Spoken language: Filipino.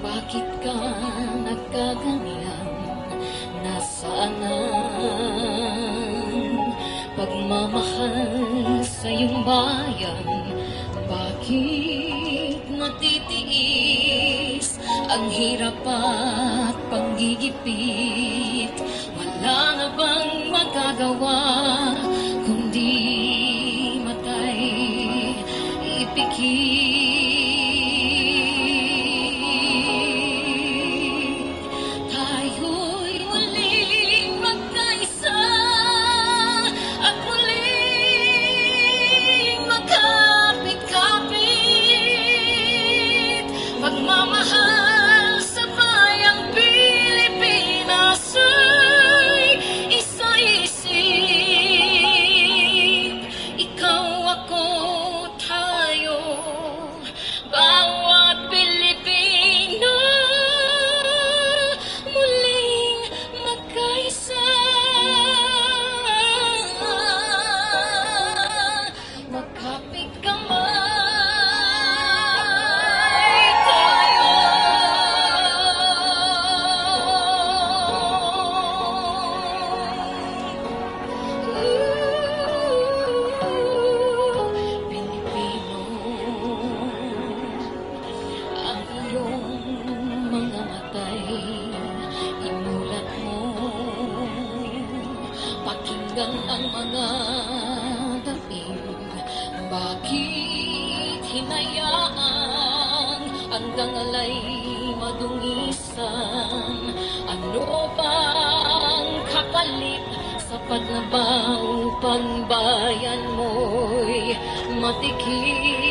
bakit ka nagkaganyan? Nasaan ang pagmamahal sa iyong bayan? Bakit natitiis ang hirap at panggigipit? Wala na bang magagawa kundi matay ipikit? Tayo'y muling magkaisa at muling magkapit-kapit. Pagmamahal sa bayang Pilipinas ay isa-isip. Ikaw, ako, tayo, bawat Pilipino muling magkaisa. Magkapit kamay tayo. Pilipino, ang iyong mga matay, inulat mo. Pakinggan ang mga daing. Bakit hinayaan hanggang alay madungisan? Ano bang kapalit? Sapat na ba upang bayan mo'y matikip?